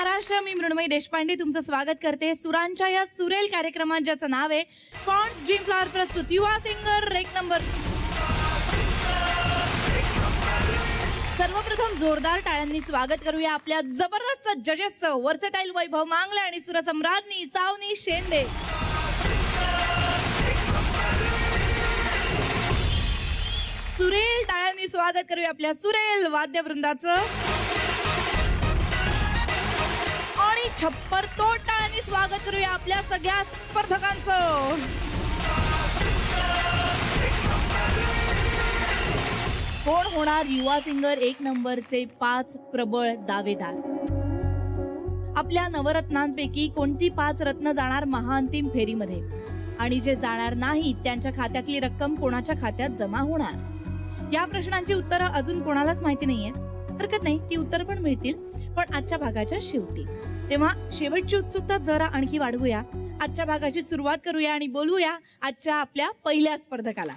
महाराष्ट्र, मी मृण्मयी देशपांडे तुमचं स्वागत करते सुरांच्या या सुरेल कार्यक्रमात, ज्याचं नाव आहे पॉन्ड्स ड्रीम फ्लॉवर प्रस्तुत युवा सिंगर एक नंबर। सर्वप्रथम जोरदार टाळ्यांनी स्वागत करूया आपल्या जबरदस्त जजेसचं, वर्सेटाईल वैभव मांगले आणि सुरसम्राज्ञी सावनी शेंदे। सुरेल टाळ्यांनी स्वागत करूया आपल्या सुरेल वाद्यवृंदाचं आणि छप्पर तोड टाळ्यांनी स्वागत करूया आपल्या सगळ्या स्पर्धकांचं। कोण होणार युवा सिंगर एक नंबरचे 5 प्रबळ दावेदार? आपल्या नवरत्नांपैकी कोणती 5 रत्न जाणार महाअंतिम फेरीमध्ये आणि जे जाणार नाहीत त्यांच्या खात्यातली रक्कम कोणाच्या खात्यात जमा होणार? या प्रश्नांची उत्तरं अजून कोणालाच माहिती नाहीयेत। हरकत नाही, ती उत्तरं पण मिळतील, पण आजच्या भागाच्या शेवटी। तेव्हा शेवटची उत्सुकता जरा आणखी वाढवूया, आजच्या भागाची सुरुवात करूया आणि बोलूया आजच्या आपल्या पहिल्या स्पर्धकाला।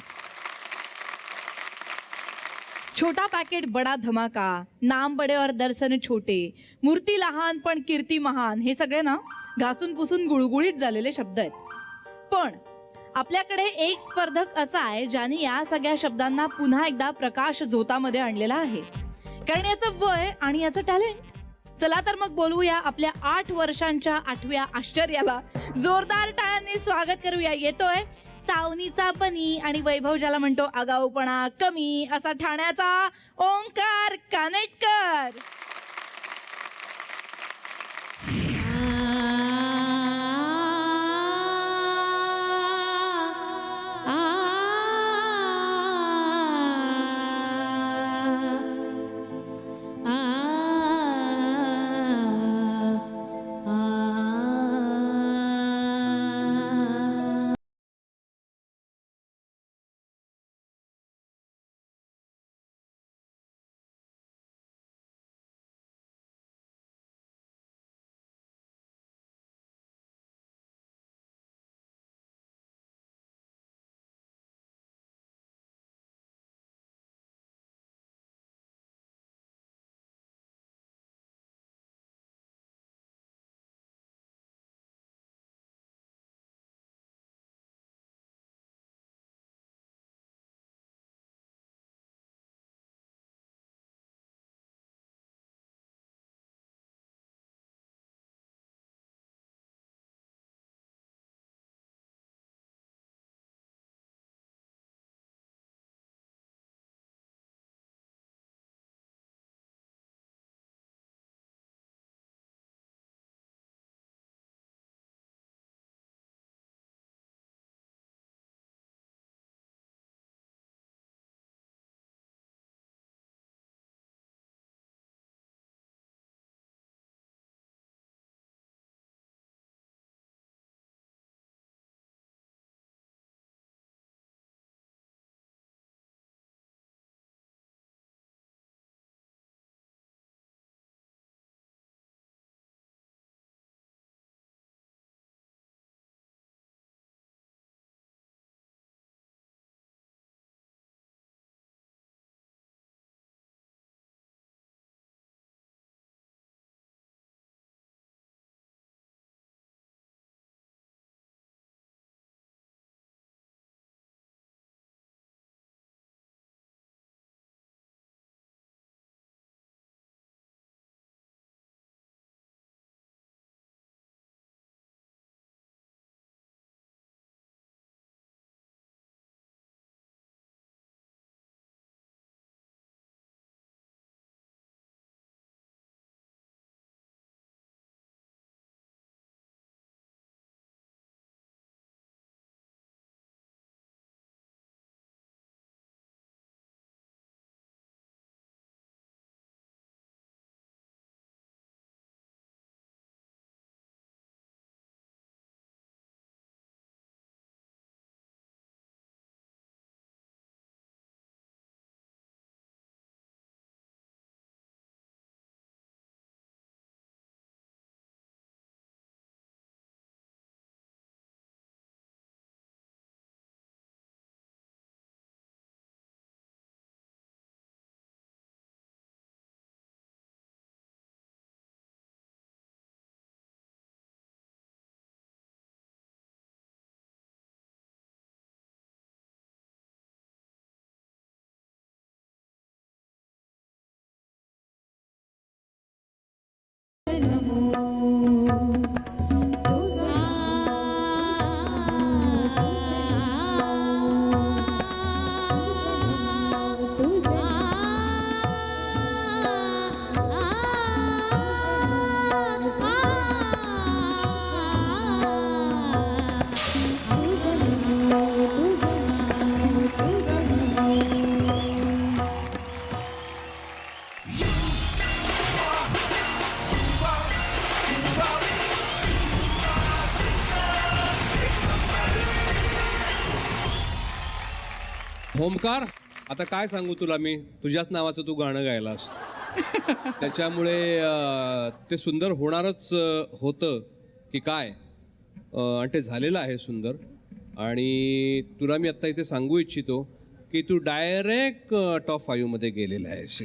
छोटा पॅकेट बडा धमाका, नाम बडे और दर्शन छोटे, मूर्ती लहान पण कीर्ती महान, हे सगळे ना घासून पुसून गुळगुळीत झालेले शब्द आहेत। पण आपल्याकडे एक स्पर्धक असा आहे ज्याने या सगळ्या शब्दांना पुन्हा एकदा प्रकाश झोतामध्ये आणलेला आहे, कारण याचं वय आणि याचं टॅलेंट। चला तर मग बोलूया आपल्या 8 वर्षांच्या 8व्या आश्चर्याला। जोरदार टाळ्यांनी स्वागत करूया। येतोय सावनीचा बनी आणि वैभव ज्याला म्हणतो आगाऊपणा कमी असा ठाण्याचा ओंकार कानेटकर। ओमकार, आता काय सांगू तुला मी, तुझ्याच नावाचं तू गाणं गायलास. त्याच्यामुळे ते सुंदर होणारच होतं की काय, आणि ते झालेलं आहे सुंदर. आणि तुला मी आत्ता इथे सांगू इच्छितो की तू डायरेक्ट टॉप 5 मध्ये गेलेला आहेस.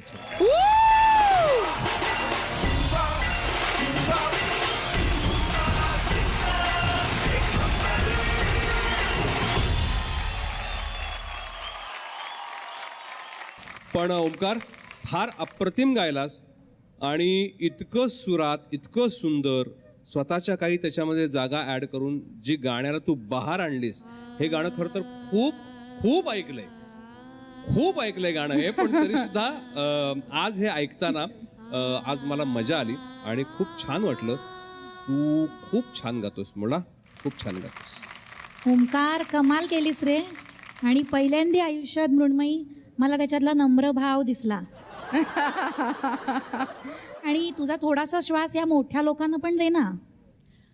पण ओमकार, फार अप्रतिम गायलास आणि इतकं सुरात, इतकं सुंदर, स्वतःच्या काही त्याच्यामध्ये जागा ॲड करून जी गाण्याला तू बहार आणलीस. हे गाणं खरं तर खूप खूप ऐकलंय गाणं हे, पण तरी सुद्धा आज हे ऐकताना आज मला मजा आली आणि खूप छान वाटलं. तू खूप छान गातोस, मुळा खूप छान गातोस. ओमकार, कमाल केलीस रे. आणि पहिल्यांदा आयुष्यात मृण्मयी मला त्याच्यातला नम्र भाव दिसला. आणि तुझा थोडासा श्वास या मोठ्या लोकांना पण दे ना.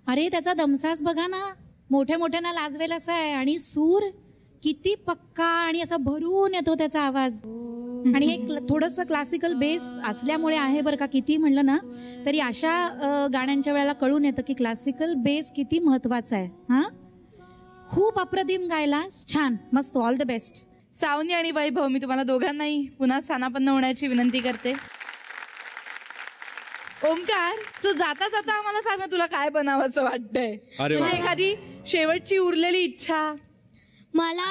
अरे त्याचा दमसास बघा ना, मोठ्या मोठ्यांना लाजवेल असा आहे. आणि सूर किती पक्का आणि असा भरून येतो त्याचा आवाज. आणि एक थोडंसं क्लासिकल बेस असल्यामुळे आहे बरं का. किती म्हणलं ना तरी अशा गाण्यांच्या वेळेला कळून येतं की क्लासिकल बेस किती महत्वाचा आहे. हां, खूप अप्रतिम गायलास, छान, मस्त, ऑल द बेस्ट. सावनी आणि वैभव, मी तुम्हाला दोघांनाही पुन्हा स्थानापन्न होण्याची विनंती करते. ओमकार, तू जाता जाता आम्हाला सांग ना, तुला काय बनावं असं वाटतंय. म्हणजे एखादी शेवटची उरलेली इच्छा. मला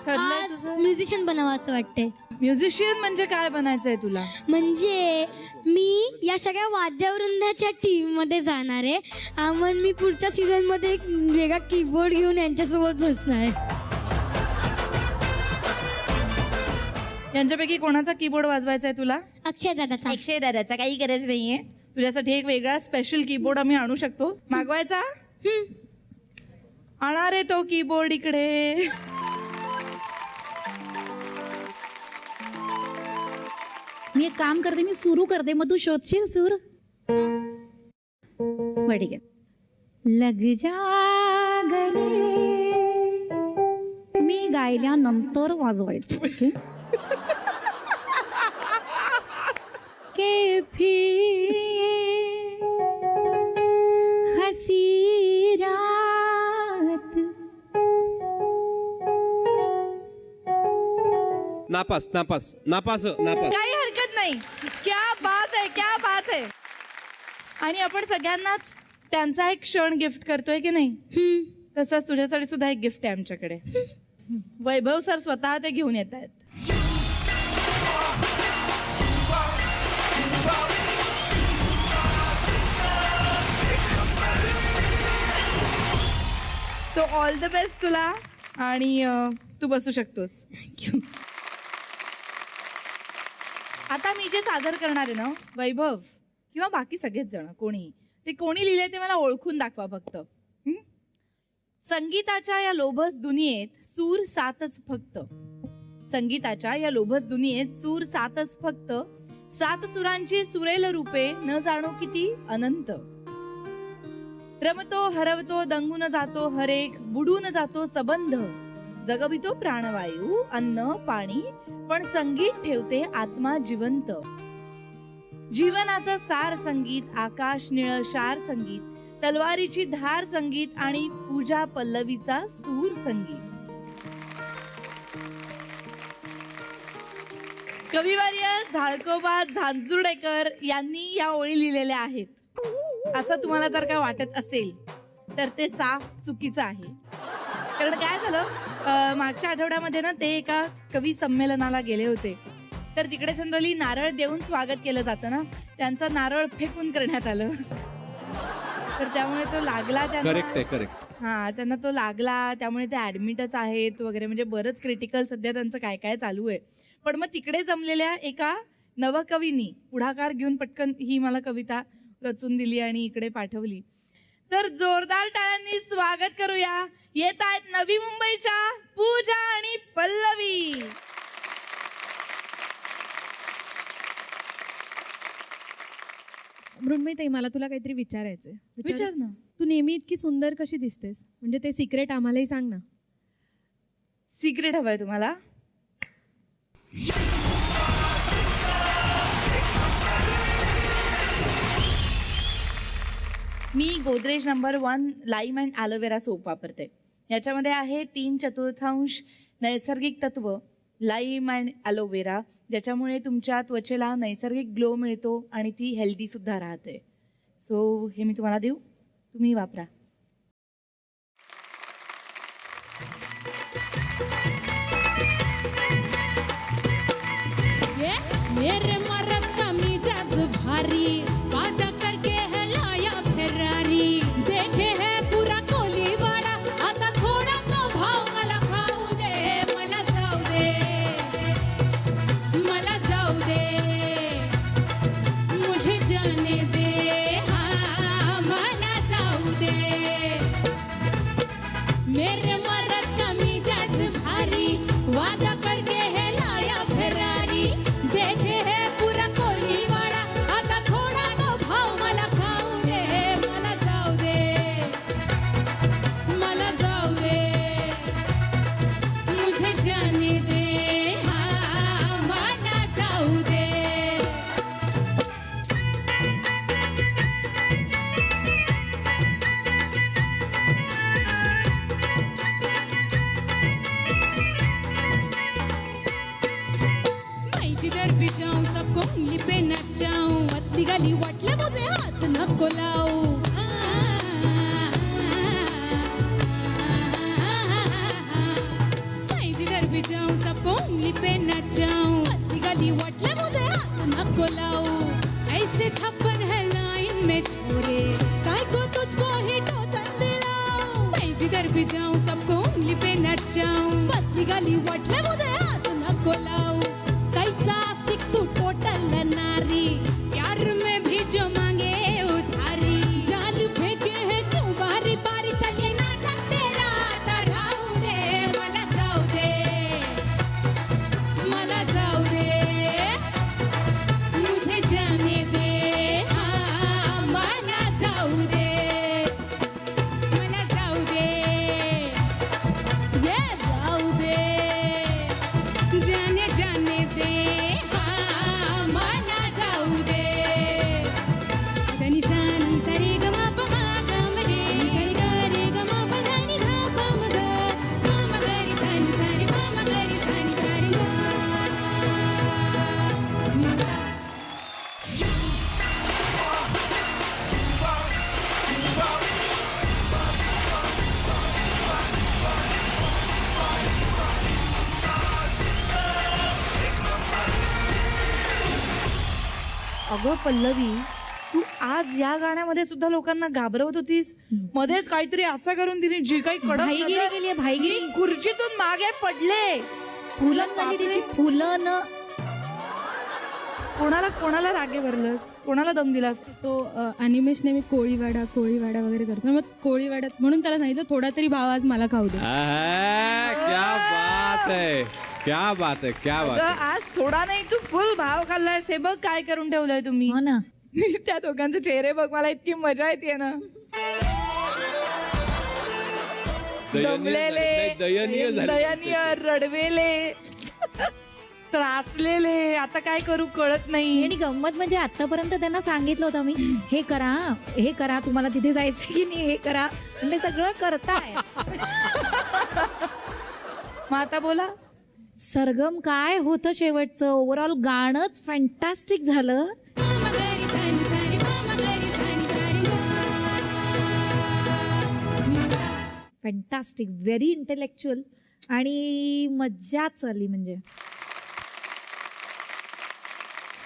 आज म्युझिशियन बनावं असं वाटतंय. म्युझिशियन म्हणजे काय बनायचंय तुला? म्हणजे मी या सगळ्या वाद्यवृंदाच्या टीम मध्ये जाणार आहे. मग मी पुढच्या सीझन मध्ये एक वेगळा कीबोर्ड घेऊन यांच्यासोबत बसणार आहे. यांच्यापैकी कोणाचा कीबोर्ड वाजवायचा आहे तुला? अक्षय दादाचा. अक्षय दादाचा. काही गरज नाहीये, तुझ्यासाठी एक वेगळा स्पेशल कीबोर्ड आम्ही आणू शकतो. मागवायचा? आणणार आहे तो कीबोर्ड इकडे. मी एक काम करते, मी सुरू करते, मग तू शोधशील सूर. बरं ठीक आहे. लग जा गले, मी गायल्यानंतर वाजवायचं. के फिर हसी रात. नापास नापास नापास नापास. काही हरकत नाही. क्या बात आहे, क्या बात आहे. आणि आपण सगळ्यांनाच त्यांचा एक क्षण गिफ्ट करतोय की नाही, तसंच तुझ्यासाठी सुद्धा एक गिफ्ट आहे आमच्याकडे. वैभव सर स्वतः ते घेऊन येत आहेत. सो ऑल द बेस्ट तुला. आणि तू बसू शकतोस. आता मी जे सादर करणार आहे ना, वैभव किंवा बाकी सगळेच जण, कोणी ते कोणी लिहिले ते मला ओळखून दाखवा फक्त. संगीताच्या या लोभस दुनियेत सूर सातच फक्त. संगीताच्या या लोभस दुनियेत सूर सातच फक्त. 7 सुरांची सुरेल रूपे न जाणो किती अनंत. रमतो हरवतो दंगून जातो हरेक, बुडून जातो सबंध. जगवितो प्राणवायू अन्न पाणी, पण संगीत ठेवते आत्मा जिवंत. जीवनाचं सार संगीत, आकाश निळ शार संगीत, तलवारीची धार संगीत आणि पूजा पल्लवीचा सूर संगीत. कविवर्य झाळकोबा झांजुडेकर यांनी या ओळी लिहिलेल्या आहेत. असं तुम्हाला जर काय वाटत असेल तर ते साफ चुकीचं आहे. कारण काय झालं, मागच्या आठवड्यामध्ये ना ते एका कवी संमेलनाला गेले होते. तर तिकडे जनरली नारळ देऊन स्वागत केलं जातं ना, त्यांचा नारळ फेकून करण्यात आलं. तर त्यामुळे तो लागला त्यांना. करेक्ट आहे, करेक्ट. हा, त्यांना तो लागला, त्यामुळे ते ऍडमिटच आहेत वगैरे. म्हणजे बरंच क्रिटिकल सध्या त्यांचं काय काय चालू आहे. पण मग तिकडे जमलेल्या एका नवकवीनी पुढाकार घेऊन पटकन ही मला कविता रचून दिली आणि इकडे पाठवली. तर जोरदार टाळ्यांनी स्वागत करूया. येत आहेत नवी मुंबईच्या पूजा आणि पल्लवी. मृण्मयी, मला तुला काहीतरी विचारायचंय. विचार ना. तू नेहमी इतकी सुंदर कशी दिसतेस? म्हणजे ते सिक्रेट आम्हालाही सांग ना. सिक्रेट हवंय तुम्हाला? मी Godrej number 1 lime and aloe vera soap वापरते. याच्यामध्ये आहे 3/4 नैसर्गिक तत्व लाईम अँड ॲलोवेरा, ज्याच्यामुळे तुमच्या त्वचेला नैसर्गिक ग्लो मिळतो आणि ती हेल्दीसुद्धा राहते. सो हे मी तुम्हाला देऊ, तुम्ही वापरा. मेरे मरद का मिजाज भारी, वादा करके है लाया फेरारी, देखे है पूरा कोलीवाडा, आता थोडा तो भाव मला खाऊ दे, मला जाऊ दे, मला जाऊ दे, मुझे जाने दे, हाँ मला जाऊ दे. मेरे मरद का मिजाज भारी, वादा करके है लाया फेरारी, देखे है पूरा कोलीवाडा, आता थोडा तो भाव मला खाऊ दे, मला जाऊ दे, मला जाऊ दे, मुझे जाने दे, हाँ मला जाऊ दे. मैं जिधर भी जाऊं सबको उंगली पे नचाऊं, पतली गली वाटले मुझे हाथ नको लाऊ. मैं जिधर भी जाऊं सबको उंगली पे नचाऊं, पतली गली वाटले मुझे हाथ नको लाऊ. ऐसे 56 है लाइन में छोरे, काय को तुझको ही टोचन दिलाऊं. मैं जिधर भी जाऊं सबको उंगली पे नचाऊं, पतली गली वाटले मुझे हाथ नको लाऊ. कैसा आशिक तू टोटल नारी, प्यार में भी जो मांगे उधारी, जाल फेंके है क्यों बारी बारी, चलिए नाटक तेरा आता राहू दे, मला जाऊ दे, मला जाऊ दे, मुझे जाने दे, हाँ मला जाऊ दे, मला जाऊ दे, ये जाऊ दे, जाने जाने दे, हाँ मला जाऊ दे. धनी सानी सारे ग म प म ग म रे, सारे ग रे ग म प ध नि ध प म ग, प म ग रे सानी सारे प म ग रे सानी सारे ग नि सा. अगं पल्लवी, तू आज या गाण्यामध्ये सुद्धा लोकांना घाबरवत होतीस. मध्येच काहीतरी असं करून तिने जी काही भाईगिरी केली आहे, भाईगिरी. मी खुर्चीतून मागे पडले. फुलन झाली तिची, फुलन. कोणाला रागे भरलंस, कोणाला दम दिलास? तो अनिमेशने मी कोळीवाडा वगैरे करतो, मग कोळीवाड्यात म्हणून त्याला सांगितलं थोडा तरी भाव आज मला खाऊ दे. क्या बात है, क्या बात है, क्या बात अगं, है. आज थोडा नाही तू फुल भाव खाल्लायस. हे बघ काय करून ठेवलंय तुम्ही. हो ना. त्या दोघांचे चेहरे बघ, मला इतकी मजा येते ना. दमलेले, दयनीय झाले. दयनीय, रडवेले, त्रासलेले. आता काय करू कळत नाही. आणि गंमत म्हणजे आतापर्यंत त्यांना सांगितलं होतं मी, हे करा, तुम्हाला तिथे जायचं की नाही, हे करा, पण ते सगळं करताय. मग आता बोला. सरगम काय होतं शेवटचं, ओव्हरऑल गाणंच फॅन्टॅस्टिक झालं. फॅन्टॅस्टिक, व्हेरी इंटेलेक्च्युअल आणि मज्जाच आली. म्हणजे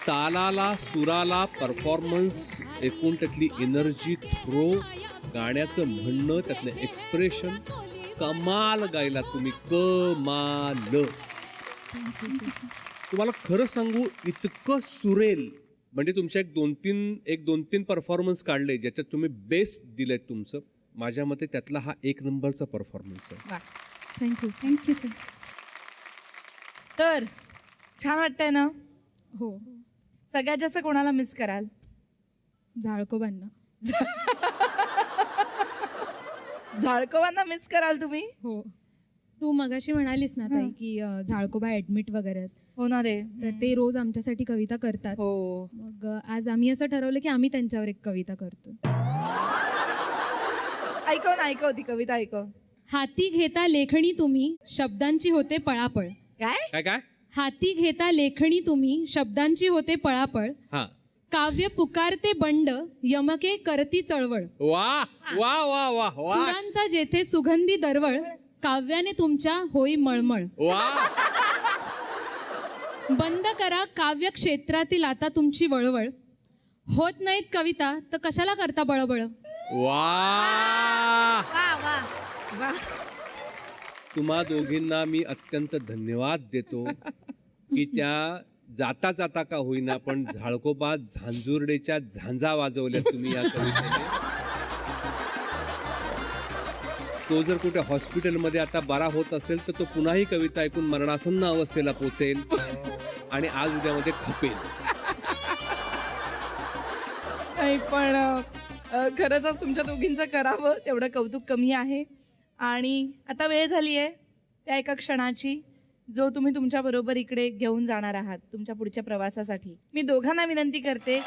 तालाला, सुराला, परफॉर्मन्स, एकूण त्यातली एनर्जी, थ्रो, गाण्याचं म्हणणं, त्यातलं एक्सप्रेशन, कमाल गायला तुम्ही, कमाल. तुम्हाला खरं सांगू, इतकं सुरेल, म्हणजे तुमच्या एक दोन तीन परफॉर्मन्स काढले ज्याच्यात तुम्ही बेस्ट दिलेत तुमचं. माझ्या मते त्यातला हा 1 नंबरचा परफॉर्मन्स आहे. Thank you sir. तर छान वाटतंय ना. हो, सगळ्यात जास्त कोणाला मिस कराल? झाळकोबांना. झाळकोबांना मिस कराल तुम्ही? हो, तू मगाशी म्हणालीस ना ताई की झाळकोबा ऍडमिट वगैरे आहेत. हो ना रे. तर ते रोज आमच्यासाठी कविता करतात. हो. मग आज आम्ही असं ठरवलं की आम्ही त्यांच्यावर एक कविता करतो. ऐकव ना, ऐकव ती कविता ऐकव. हाती घेता लेखणी तुम्ही शब्दांची होते पळापळ. काय? काय काय हाती घेता लेखणी तुम्ही शब्दांची होते पळापळ. हा काव्य पुकारते बंड यमके करती चळवळ. वा वा वा वा वा सुरांचा जेथे सुगंधी दरवळ काव्याने तुमच्या होई मळमळ. वा बंद करा काव्य क्षेत्रातील आता तुमची वळवळ. होत नाहीत कविता तर कशाला करता बळबळ. वा वा वा वा. तुम्हा दोघींना मी अत्यंत धन्यवाद देतो की त्या जाता जाता का होईना पण झाळकोबा झांजुर्डेच्या झांजा वाजवल्या तुम्ही या कवितेने. तो जर कुठे हॉस्पिटलमध्ये आता बरा होत असेल तर तो पुन्हा ही कविता ऐकून मरणासन्न अवस्थेला पोचेल आणि आज उद्यामध्ये खपेल. नाही पण खरंच आज तुमच्या दोघींचं करावं तेवढं कौतुक कमी आहे. आणि आता वेळ झाली आहे त्या एका क्षणाची जो तुम्ही तुमच्या बरोबर इकडे घेऊन जाणार आहात तुमच्या पुढच्या प्रवासासाठी. मी दोघांना विनंती करते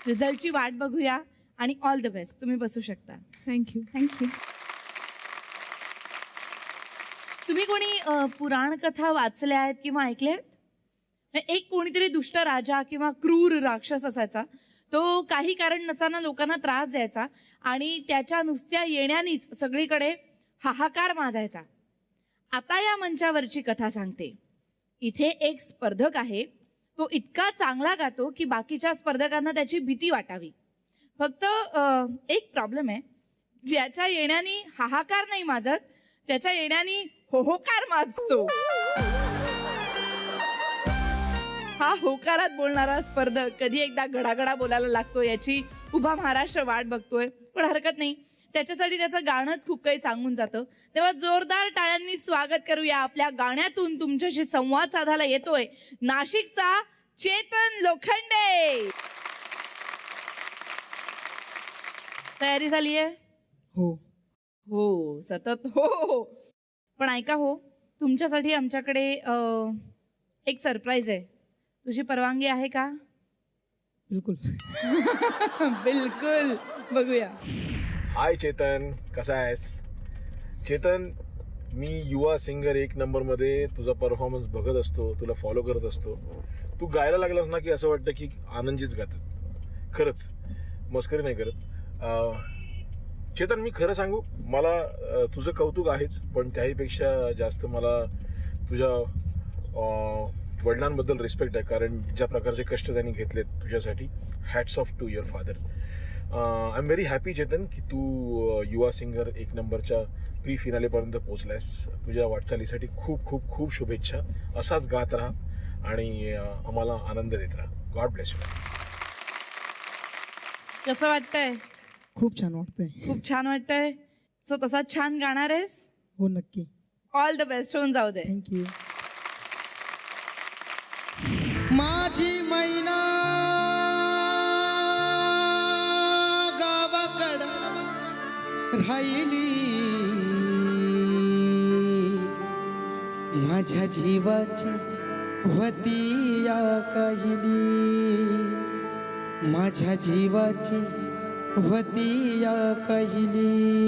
रिझल्टची वाट बघूया आणि ऑल द बेस्ट. तुम्ही बसू शकता. Thank you thank you. तुम्ही कोणी पुराण कथा वाचल्या आहेत किंवा ऐकल्या आहेत? एक कोणीतरी दुष्ट राजा किंवा क्रूर राक्षस असायचा. तो काही कारण नसताना लोकांना त्रास द्यायचा आणि त्याच्या नुसत्या येण्यानीच सगळीकडे हाहाकार माजायचा. आता या मंचावरची कथा सांगते. इथे एक स्पर्धक आहे. तो इतका चांगला गातो की बाकीच्या स्पर्धकांना त्याची भीती वाटावी. फक्त एक प्रॉब्लेम आहे. ज्याच्या येण्यानी हाहाकार नाही माजत त्याच्या येण्यानी होहोकार माजतो. हा होकारात बोलणारा स्पर्धक कधी एकदा गडागडा बोलायला लागतो याची उभा महाराष्ट्र वाट बघतोय. पण हरकत नाही, त्याच्यासाठी त्याचं गाणंच खूप काही सांगून जातं. तेव्हा जोरदार टाळ्यांनी स्वागत करूया. आपल्या गाण्यातून तुमच्याशी संवाद साधायला येतोय नाशिकचा चेतन लोखंडे. तयारी झाली आहे? हो हो, सतत हो हो. पण ऐका हो, तुमच्यासाठी आमच्याकडे एक सरप्राईज आहे. तुझी परवानगी आहे का? बिलकुल. बिलकुल. बघूया. हाय चेतन, कसा आहेस? चेतन, मी युवा सिंगर एक नंबरमध्ये तुझा परफॉर्मन्स बघत असतो, तुला फॉलो करत असतो. तू गायला लागलास ना की असं वाटतं की आनंदजीच गातात. खरंच मस्करी नाही करत. चेतन, मी खरं सांगू, मला तुझं कौतुक आहेच, पण त्याहीपेक्षा जास्त मला तुझ्या वडिलांबद्दल रिस्पेक्ट आहे. कारण ज्या प्रकारचे कष्ट त्यांनी घेतलेत तुझ्यासाठी. Hats off to your father. I am very happy Chetan की तू युवा सिंगर एक नंबरच्या प्री फिनालेपर्यंत पोहोचलायस. तुझ्या वाटचालीसाठी खूप खूप खूप शुभेच्छा. असाच गात राहा आणि आम्हाला आनंद देत राहा. God bless you. कसं वाटतंय? खूप छान वाटतंय. खूप छान वाटतंय. सो तसाच छान गाणार आहेस? हो नक्की. All the best. होऊन जाऊ दे. थँक्यू. माझी मैना गावाकड राहिली, माझ्या जीवाची होती या काहिली, माझ्या जीवाची होती या काहिली.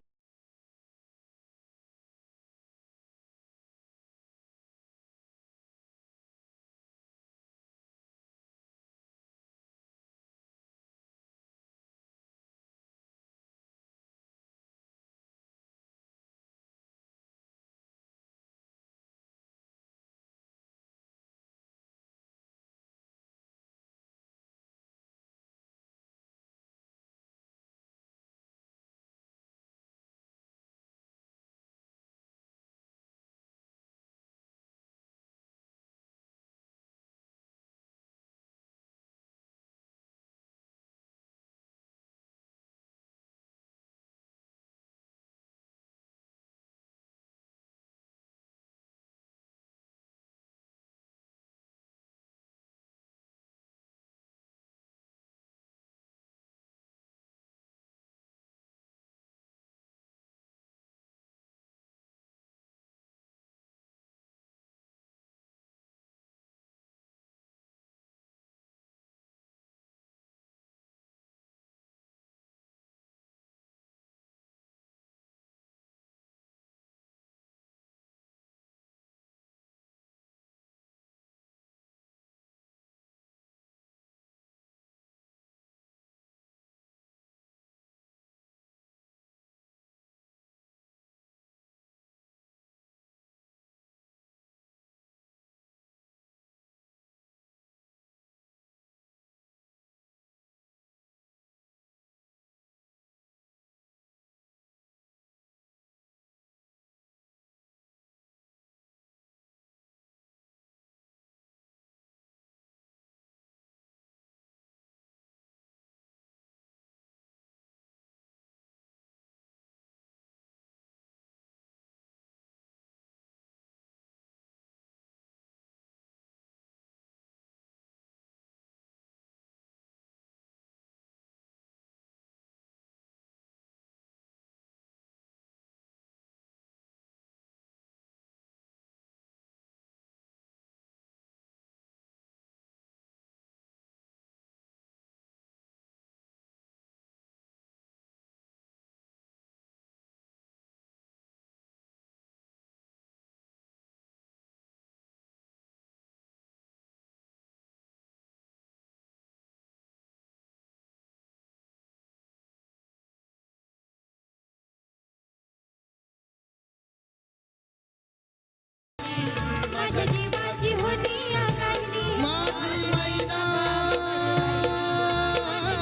माझ्या जीवाची होती या काहिली, माझी मैना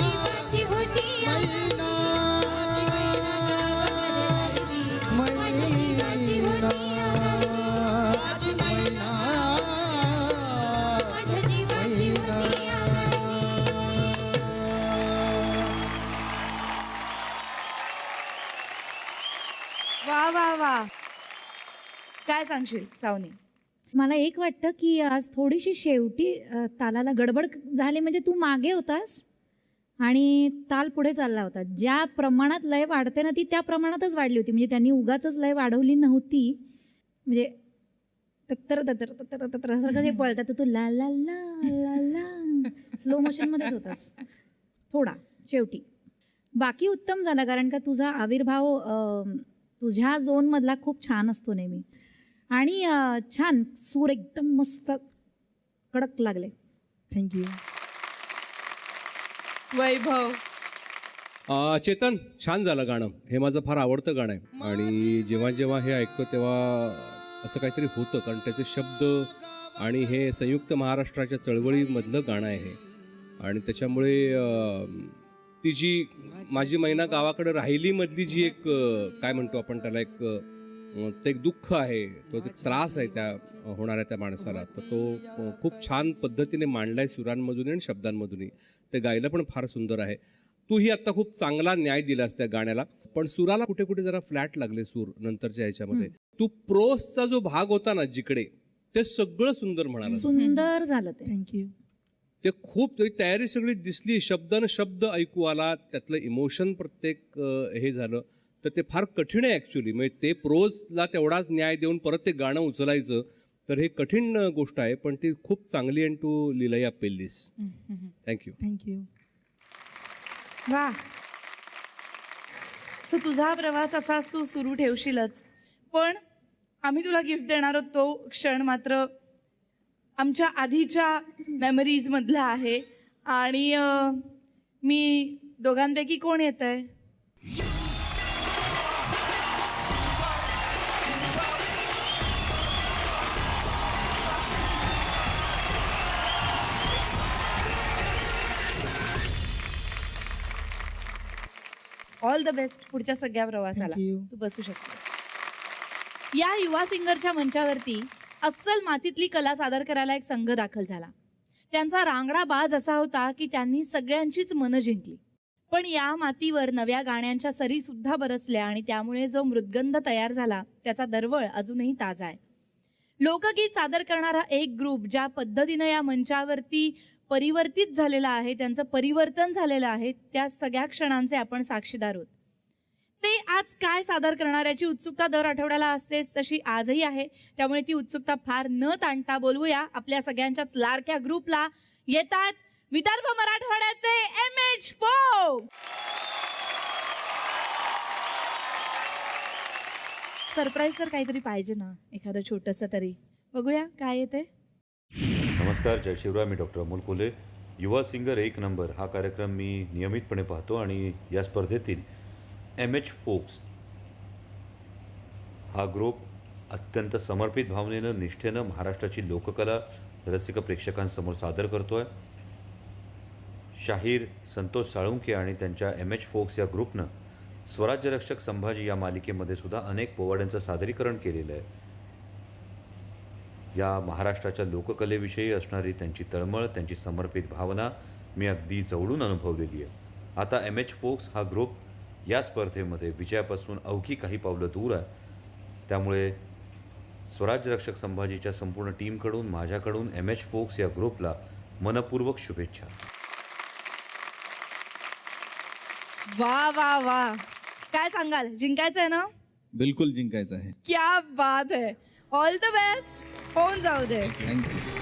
जीवाची होती या मैना माझ्या जीवाची होती या मैना माझ्या जीवाची होती या वा वा वा. काय सांगशील सावनी? मला एक वाटतं की आज थोडीशी शेवटी तालाला गडबड झाली, म्हणजे तू मागे होतास आणि ताल पुढे चालला होता. ज्या प्रमाणात लय वाढते ना ती त्या प्रमाणातच वाढली होती, म्हणजे त्यांनी उगाचच लय वाढवली नव्हती. म्हणजे तत्तर तत्तर तत्तर तत्तर असं कधी पळतात तर तू ला ला ला ला ला स्लो मोशनमध्येच होतास थोडा शेवटी. बाकी उत्तम झाला, कारण का तुझा आविर्भाव तुझ्या झोनमधला खूप छान असतो नेहमी. आणि छान सूर एकदम मस्त कडक लागले. थँक्यू. वैभव. चेतन, छान झालं गाणं. हे माझं फार आवडतं गाणं आहे आणि जेव्हा जेव्हा हे ऐकतो तेव्हा असं काहीतरी होतं, कारण त्याचे शब्द आणि हे संयुक्त महाराष्ट्राच्या चळवळीमधलं गाणं आहे आणि त्याच्यामुळे ती जी माझी मैना गावाकडे राहिली मधली जी एक काय म्हणतो आपण त्याला, एक ते एक दुःख आहे, तो एक त्रास आहे त्या होणाऱ्या त्या माणसाला, तर तो खूप छान पद्धतीने मांडलाय सुरांमधून आणि शब्दांमधूनही. ते गायला पण फार सुंदर आहे. तूही आता खूप चांगला न्याय दिलास त्या गाण्याला, पण सुराला कुठे कुठे जरा फ्लॅट लागले सूर नंतरच्या ह्याच्यामध्ये. तू प्रोसचा जो भाग होता ना जिकडे, ते सगळं सुंदर म्हणाला. सुंदर झालं ते. थँक्यू. ते खूप तरी तयारी सगळी दिसली, शब्दानं शब्द ऐकू आला, त्यातलं इमोशन प्रत्येक हे झालं, तर ते फार कठीण आहे ॲक्च्युली. म्हणजे ते प्रोजला तेवढाच न्याय देऊन परत ते गाणं उचलायचं, तर हे कठीण गोष्ट आहे, पण ती खूप चांगली आणि तू लीलया पेललीस. थँक्यू. थँक्यू. वा. सो तुझा प्रवास असाच तू सुरू ठेवशीलच, पण आम्ही तुला गिफ्ट देणार आहोत तो क्षण मात्र आमच्या आधीच्या मेमरीजमधला आहे. आणि मी दोघांपैकी कोण येत आहे? ऑल द बेस्ट पुढच्या सगळ्या प्रवासाला. Thank you. तू बसू शकतो. या युवा सिंगरच्या मंचावरती अस्सल मातीतली कला सादर करायला एक संघ दाखल झाला. त्यांचा रांगडा बाज असा होता की त्यांनी सगळ्यांचीच मनं जिंकली. पण या मातीवर नव्या गाण्यांच्या सरी सुद्धा बरसल्या आणि त्यामुळे जो मृदगंध तयार झाला त्याचा दरवळ अजूनही ताजा आहे. लोकगीत सादर करणारा एक ग्रुप ज्या पद्धतीनं या मंचावरती परिवर्तित झालेला आहे, त्यांचं परिवर्तन झालेलं आहे, त्या सगळ्या क्षणांचे आपण साक्षीदार आहोत. ते आज काय सादर करणाऱ्याची उत्सुकता दर आठवड्याला असतेच, तशी आजही आहे. त्यामुळे ती उत्सुकता फार न ताणता बोलवूया आपल्या सगळ्यांच्याच लाडक्या ग्रुपला. येतात विदर्भ मराठवाड्याचे MH फोक. सरप्राईज तर काहीतरी पाहिजे ना, एखादं छोटंसं तरी. बघूया काय येते. नमस्कार, जय शिवराय. मी डॉक्टर अमोल कोल्हे. युवा सिंगर एक नंबर हा कार्यक्रम मी नियमितपणे पाहतो आणि या स्पर्धेतील MH फोक्स हा ग्रुप अत्यंत समर्पित भावनेनं, निष्ठेनं महाराष्ट्राची लोककला रसिक प्रेक्षकांसमोर सादर करतो आहे. शाहीर संतोष साळुंखे आणि त्यांच्या MH फोक्स या ग्रुपनं स्वराज्यरक्षक संभाजी या मालिकेमध्ये सुद्धा अनेक पोवाड्यांचं सादरीकरण केलेलं आहे. या महाराष्ट्राच्या लोककलेविषयी असणारी त्यांची तळमळ, त्यांची समर्पित भावना मी अगदी जवळून अनुभवलेली आहे. आता MH फोक्स हा ग्रुप या स्पर्धेमध्ये विजयापासून अवघी काही पावलं दूर आहे. त्यामुळे स्वराज्यरक्षक संभाजीच्या संपूर्ण टीमकडून, माझ्याकडून MH फोक्स या ग्रुपला मनपूर्वक शुभेच्छा. वा वा वा. काय सांगाल, जिंकायचं आहे ना? बिलकुल जिंकायचं आहे. क्या बात है. All the best. होऊन जाऊ दे. थँक्यू.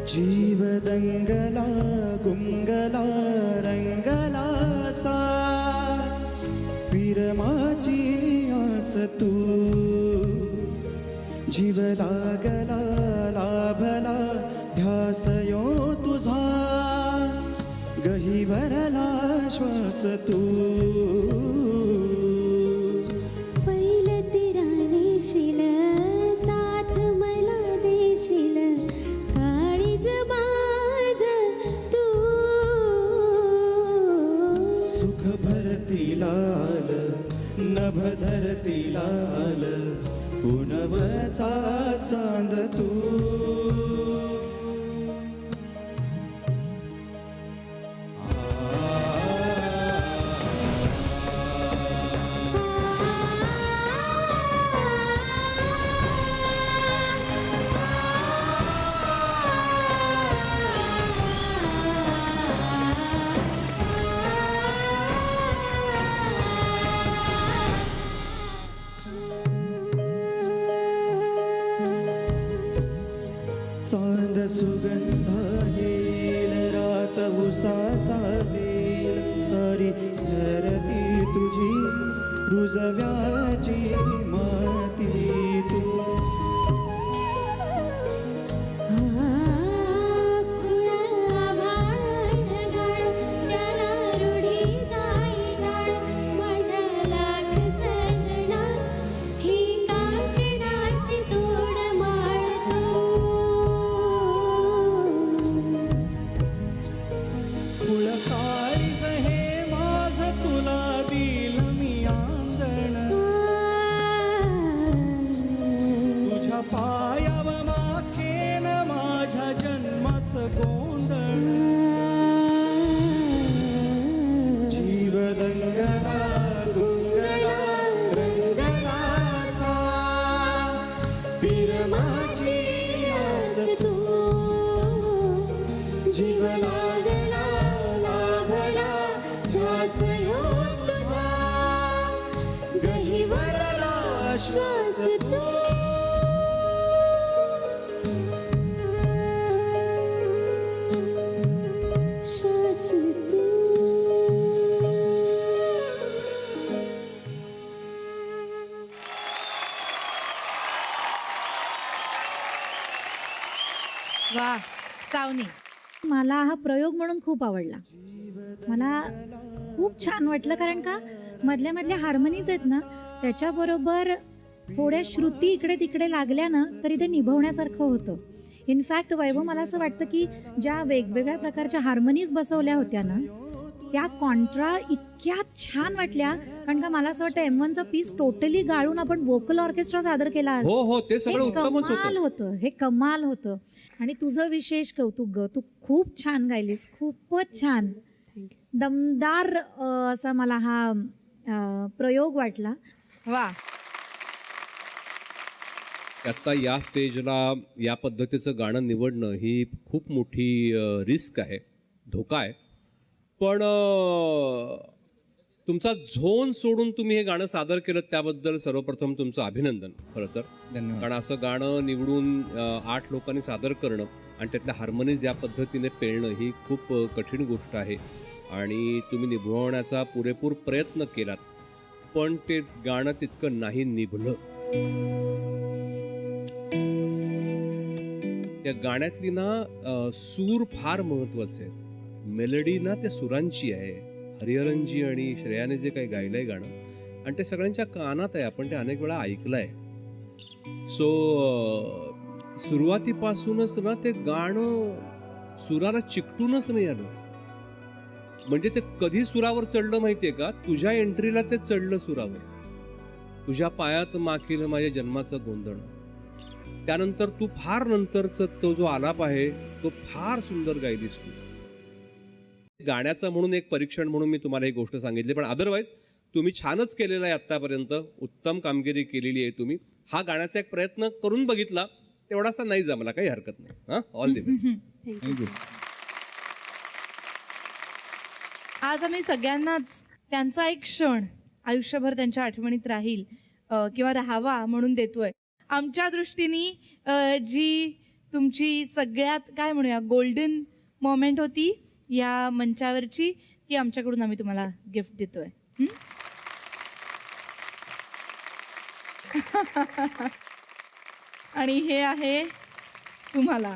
जीव दंगला गुंगला श्वास तू जीव लागला लाभला ध्यास यो तुझा गहिवरला श्वास तू पहिलं तिराने शिल साथ मला देशील काळीज माझ तू सुख भरती लाल नभ धरती लाल पुनवचा चांद तू चांद सुगंध येईल रात उसासा देईल सारी धरती तुझी रुजव्याची माती तू फुल काळीज हे माझ तुला दिल मी आंदण तुझ्या पायाव माखेन माझ्या जन्माचं गोंधळ जीव दंगला गुंगला रंगला सा पीर माझी आस तू जीव लागला लाभला ध्यास ह्यो तुझा गहिवरला श्वास तू श्वास तू वा सावनी. मला हा प्रयोग म्हणून खूप आवडला. मला खूप छान वाटलं कारण का मधल्या मधल्या हार्मनीज आहेत ना त्याच्याबरोबर थोड्या श्रुती इकडे तिकडे लागल्या ना तरी ते निभवण्यासारखं होतं. इनफॅक्ट वैभव मला असं वाटतं की ज्या वेगवेगळ्या प्रकारच्या हार्मनीज बसवल्या होत्या ना त्या कॉन्ट्रा इतक्या छान वाटल्या कारण का मला असं वाटतं M1चा पीस टोटली गाळून आपण वोकल ऑर्केस्ट्रा सादर केला. हो हो ते सगळं हे उत्तमच कमाल होतं. होतं, हे कमाल होतं. आणि तुझं विशेष कौतुक ग, तू खूप छान गायलीस, खूपच छान दमदार असा मला हा प्रयोग वाटला. वा. आता या स्टेजला या पद्धतीचं गाणं निवडणं ही खूप मोठी रिस्क आहे, धोका आहे. पण तुमचा झोन सोडून तुम्ही हे गाणं सादर केलं त्याबद्दल सर्वप्रथम तुमचं अभिनंदन. खरं तर धन्यवाद. कारण असं गाणं निवडून 8 लोकांनी सादर करणं आणि त्यातल्या हार्मोनीज या पद्धतीने पेळणं ही खूप कठीण गोष्ट आहे आणि तुम्ही निभवण्याचा पुरेपूर प्रयत्न केलात पण ते गाणं तितकं नाही निभलं. त्या गाण्यातली ना सूर फार महत्वाचे आहेत. मेलडी ना त्या सुरांची आहे. हरिहरनजी आणि श्रेयाने जे काही गायलंय गाणं आणि ते सगळ्यांच्या कानात आहे, आपण ते अनेक वेळा ऐकलंय. सो सुरुवातीपासूनच ना ते गाणं सुराला चिकटूनच नाही आलं. म्हणजे ते कधी सुरावर चढलं माहितीये का, तुझ्या एंट्रीला ते चढलं सुरावर. तुझ्या पायात माखील माझ्या जन्माचं गोंधळ. त्यानंतर तू फार नंतरचा तो जो आलाप आहे तो फार सुंदर गायलीस तू. गाण्याचं म्हणून एक परीक्षण म्हणून मी तुम्हाला ही गोष्ट सांगितली, पण अदरवाईज तुम्ही छानच केलेलं आहे आत्तापर्यंत. उत्तम कामगिरी केलेली आहे तुम्ही. हा गाण्याचा एक प्रयत्न करून बघितला तेवढाच नाही जमला, काही हरकत नाही. हा, ऑल दी बेस्ट. थँक्यू. आज आम्ही सगळ्यांनाच त्यांचा एक क्षण आयुष्यभर त्यांच्या आठवणीत राहील किंवा राहावा म्हणून देतोय. आमच्या दृष्टीने जी तुमची सगळ्यात काय म्हणूया गोल्डन मोमेंट होती या मंचावरची, ती आमच्याकडून आम्ही तुम्हाला गिफ्ट देतोय. आणि हे आहे तुम्हाला.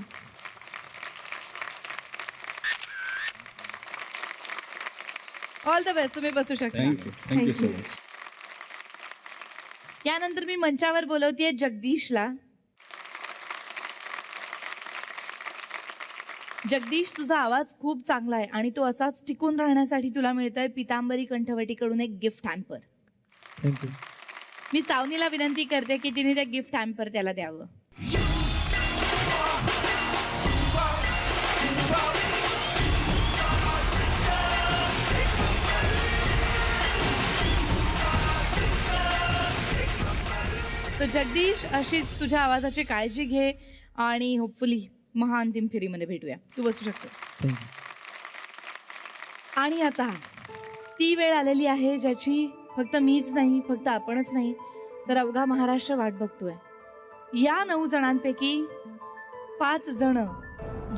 All the best. तुम्ही बसू शकता. Thank you so much. यानंतर मी मंचावर बोलवतेय जगदीशला. जगदीश, तुझा आवाज खूप चांगला आहे आणि तो असाच टिकून राहण्यासाठी तुला मिळतोय पितांबरी कंठवटीकडून एक गिफ्ट हॅम्पर. थँक्यू. मी सावनीला विनंती करते की तिने त्या गिफ्ट हॅम्पर त्याला द्यावं. तर जगदीश, अशीच तुझ्या आवाजाची काळजी घे आणि होपफुली महाअंतिम फेरीमध्ये भेटूया. तू बसू शकतो. थँक्यू. आणि आता ती वेळ आलेली आहे ज्याची फक्त मीच नाही, फक्त आपणच नाही, तर अवघा महाराष्ट्र वाट बघतोय. या 9 जणांपैकी 5 जण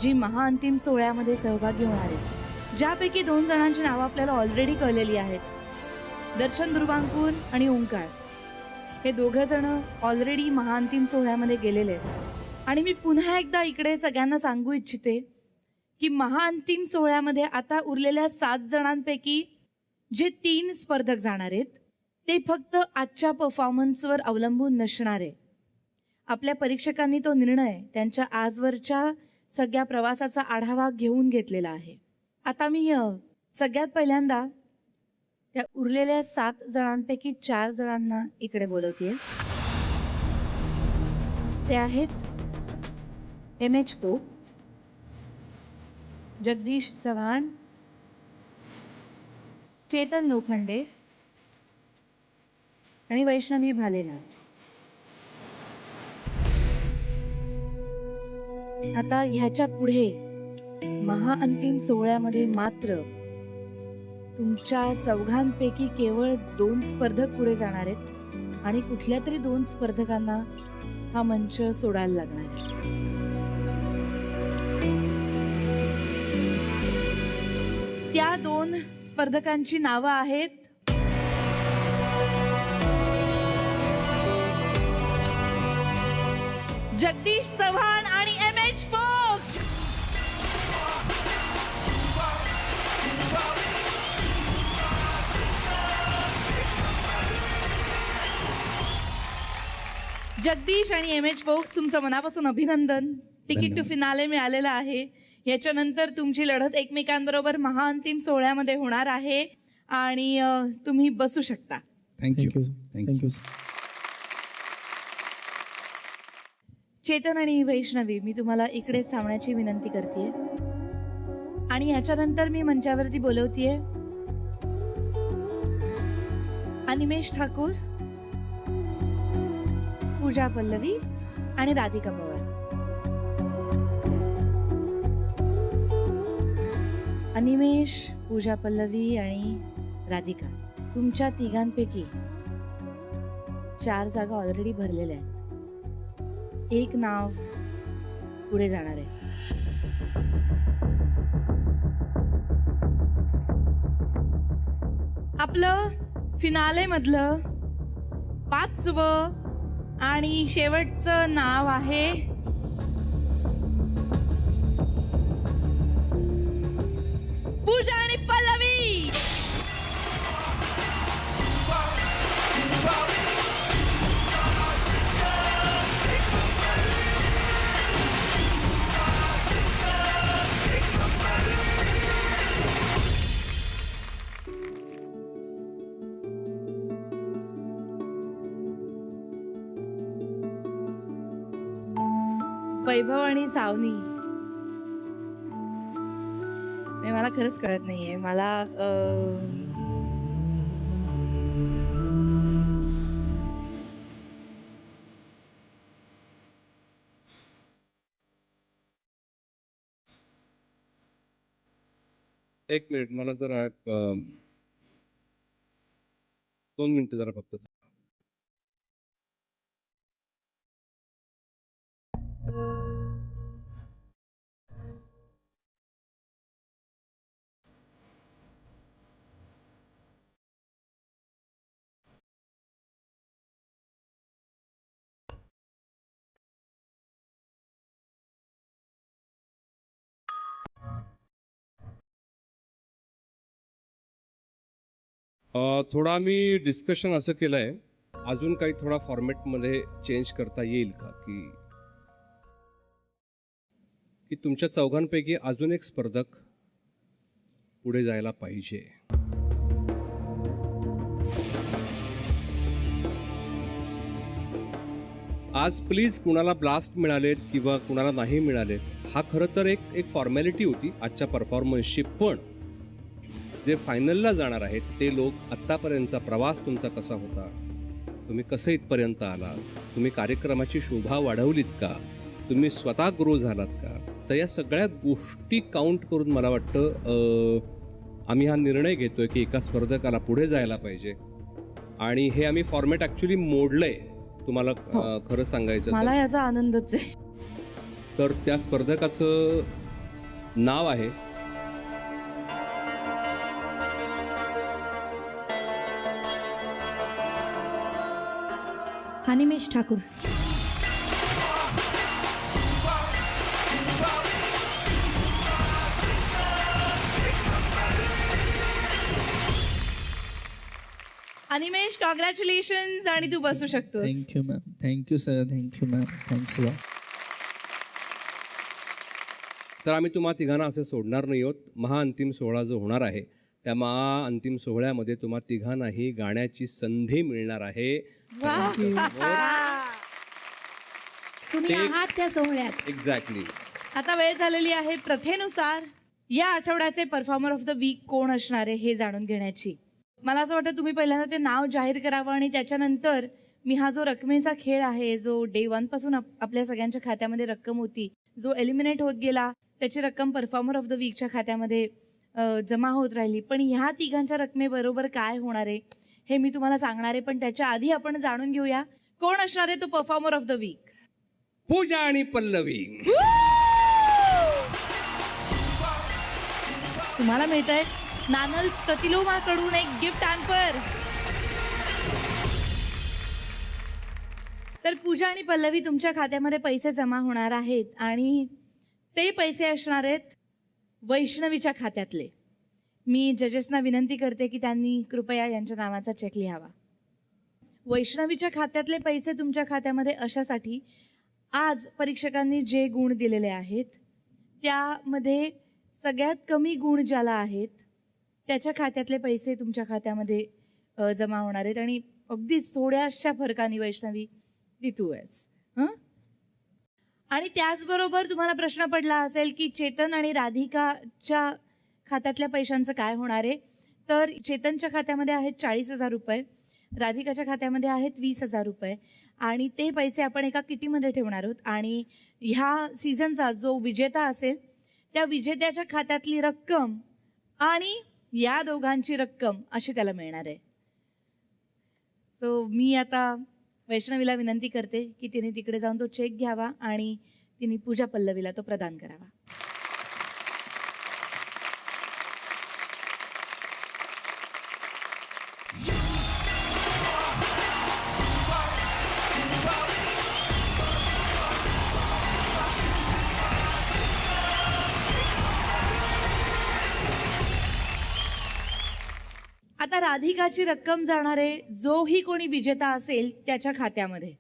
जी महाअंतिम सोहळ्यामध्ये सहभागी होणार आहेत, ज्यापैकी 2 जणांची नावं आपल्याला ऑलरेडी कळलेली आहेत, दर्शन दुर्वांकूर आणि ओंकार. हे 2 जण ऑलरेडी महाअंतिम सोहळ्यामध्ये गेलेले आहेत. आणि मी पुन्हा एकदा इकडे सगळ्यांना सांगू इच्छिते की महाअंतिम सोहळ्यामध्ये आता उरलेल्या 7 जणांपैकी जे 3 स्पर्धक जाणार आहेत ते फक्त आजच्या परफॉर्मन्सवर अवलंबून नसणार आहे. आपल्या परीक्षकांनी तो निर्णय त्यांच्या आजवरच्या सगळ्या प्रवासाचा आढावा घेऊन घेतलेला आहे. आता मी सगळ्यात पहिल्यांदा त्या उरलेल्या 7 जणांपैकी 4 जणांना इकडे बोलवते. ते आहेत एम.एच. फोक्स, जगदीश चव्हाण, चेतन लोखंडे आणि वैष्णवी भालेराव. आता ह्याच्या पुढे महाअंतिम सोहळ्यामध्ये मात्र तुमच्या 4घांपैकी केवळ 2 स्पर्धक पुढे जाणार आहेत आणि कुठल्या तरी 2 स्पर्धकांना हा मंच सोडायला लागणार आहे. त्या 2 स्पर्धकांची नावं आहेत जगदीश चव्हाण आणि एम.एच. फोक्स. जगदीश आणि एम.एच. फोक्स, तुमचं मनापासून अभिनंदन. तिकीट टू फिनाले मिळालेलं आहे. याच्यानंतर तुमची लढत एकमेकांबरोबर महाअंतिम सोहळ्यामध्ये होणार आहे आणि तुम्ही बसू शकता. थँक्यू. थँक्यू. चेतन आणि वैष्णवी, मी तुम्हाला इकडे थांबण्याची विनंती करते. आणि याच्यानंतर मी मंचावरती बोलवतीये अनिमेश ठाकूर, पूजा पल्लवी आणि राधिका पवार. अनिमेश, पूजा पल्लवी आणि राधिका, तुमच्या 3घांपैकी 4 जागा ऑलरेडी भरलेल्या आहेत. एक नाव पुढे जाणार आहे. आपलं फिनाले मधलं 5वं आणि शेवटचं नाव आहे पूजा आणि पल्लवी. वैभव आणि सावनी, मला खरंच कळत नाहीये. मला एक मिनिट, मला जरा 2 मिनिटं जरा फक्त. थोडं आम्ही डिस्कशन असं केलं आहे, अजून काही थोडा फॉर्मॅटमध्ये चेंज करता येईल का, की तुमच्या चौघांपैकी अजून एक स्पर्धक पुढे जायला पाहिजे. आज प्लीज कुणाला ब्लास्ट मिळालेत किंवा कुणाला नाही मिळालेत, हा खरं तर एक फॉर्मॅलिटी होती आजच्या परफॉर्मन्सची. पण जे फायनलला जाणार आहेत ते लोक, आत्तापर्यंतचा प्रवास तुमचा कसा होता, तुम्ही कसं इथपर्यंत आलात, तुम्ही कार्यक्रमाची शोभा वाढवलीत का, तुम्ही स्वतः ग्रो झालात का, तर या सगळ्या गोष्टी काउंट करून मला वाटतं आम्ही हा निर्णय घेतोय की एका स्पर्धकाला पुढे जायला पाहिजे. आणि हे आम्ही फॉर्मॅट ॲक्च्युली मोडलंय, तुम्हाला खरं सांगायचं मला तर. याचा आनंदच आहे. तर त्या स्पर्धकाचं नाव आहे अनिमेश ठाकूर. अनिमेश, कॉंग्रॅच्युलेशन्स. आणि तू बसू शकतोस. Thank you ma'am. Thank you sir. Thank you ma'am. Thanks lot. तर आम्ही तुम्हा तिघांना असे सोडणार नाही आहोत. महाअंतिम सोहळा जो होणार आहे त्या महाअंतिम सोहळ्यामध्ये तुम्हा तिघांनाही गाण्याची संधी मिळणार आहे. तुम्ही आहात त्या सोहळ्यात. एक्झॅक्टली. आता वेळ झालेली आहे प्रथेनुसार या आठवड्याचे परफॉर्मर ऑफ द वीक कोण असणार आहे हे जाणून घेण्याची. मला असं वाटतं तुम्ही पहिल्यांदा ते नाव जाहीर करावं आणि त्याच्यानंतर मी हा जो रकमेचा खेळ आहे, जो डे 1 पासून आपल्या सगळ्यांच्या खात्यामध्ये रक्कम होती, जो एलिमिनेट होत गेला त्याची रक्कम परफॉर्मर ऑफ द वीकच्या खात्यामध्ये जमा होत राहिली. पण ह्या तिघांच्या रकमेबरोबर काय होणार आहे हे मी तुम्हाला सांगणार आहे. पण त्याच्या आधी आपण जाणून घेऊया कोण असणार आहे तो परफॉर्मर ऑफ द वीक. पूजा आणि पल्लवी. तुम्हाला मिळतंय नानल्स प्रतिलोमाकडून एक गिफ्ट हॅम्पर. तर पूजा आणि पल्लवी, तुमच्या खात्यामध्ये पैसे जमा होणार आहेत आणि ते पैसे असणार आहेत वैष्णवीच्या खात्यातले. मी जजेसना विनंती करते की त्यांनी कृपया यांच्या नावाचा चेक लिहावा. वैष्णवीच्या खात्यातले पैसे तुमच्या खात्यामध्ये अशासाठी, आज परीक्षकांनी जे गुण दिलेले आहेत त्यामध्ये सगळ्यात कमी गुण ज्याला आहेत त्याच्या खात्यातले पैसे तुमच्या खात्यामध्ये जमा होणार आहेत. आणि अगदीच थोड्याशा फरकाने वैष्णवी ती तू आहेस. आणि त्याचबरोबर तुम्हाला प्रश्न पडला असेल की चेतन आणि राधिकाच्या खात्यातल्या पैशांचं काय होणार आहे. तर चेतनच्या खात्यामध्ये आहेत 40,000 रुपये, राधिकाच्या खात्यामध्ये आहेत 20,000 रुपये आणि ते पैसे आपण एका किटीमध्ये ठेवणार आहोत. आणि ह्या सीझनचा जो विजेता असेल त्या विजेत्याच्या खात्यातली रक्कम आणि या दोघांची रक्कम अशी त्याला मिळणार आहे. सो मी आता वैष्णवीला विनंती करते की तिने तिकडे जाऊन तो चेक घ्यावा आणि तिने पूजा पल्लवीला तो प्रदान करावा. आता राधिकाची रक्कम जाणार आहे जोही कोणी विजेता असेल त्याच्या खात्यामध्ये.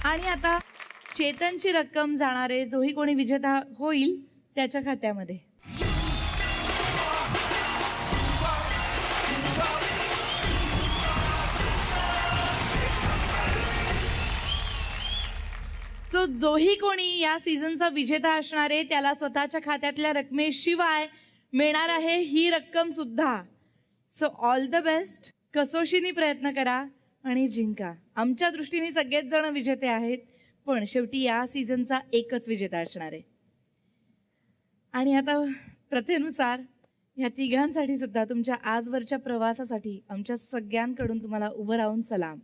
आणि आता चेतनची रक्कम जाणार आहे जोही कोणी विजेता होईल त्याच्या खात्यामध्ये. सो जोही कोणी या सीझनचा विजेता असणार आहे त्याला स्वतःच्या खात्यातल्या रकमेशिवाय मिळणार आहे ही रक्कम सुद्धा. So all the best. कसोशीने प्रयत्न करा आणि जिंका. आमच्या दृष्टीने सगळेच जण विजेते आहेत पण शेवटी या सीझनचा एकच विजेता असणार आहे. आणि आता प्रथेनुसार या तिघांसाठी सुद्धा तुमच्या आजवरच्या प्रवासासाठी आमच्या सगळ्यांकडून तुम्हाला उभं राहून सलाम.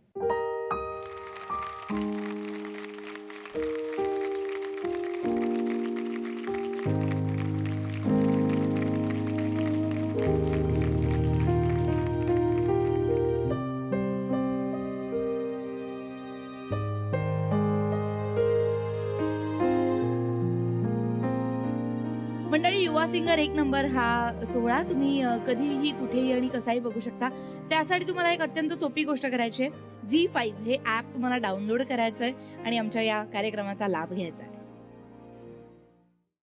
मंडळी, युवा सिंगर 1 नंबर हा सोहळा तुम्ही कधीही कुठेही आणि कसाही बघू शकता. त्यासाठी तुम्हाला एक अत्यंत सोपी गोष्ट करायची आहे. झी5 हे ॲप तुम्हाला डाउनलोड करायचं आहे आणि आमच्या या कार्यक्रमाचा लाभ घ्यायचा आहे.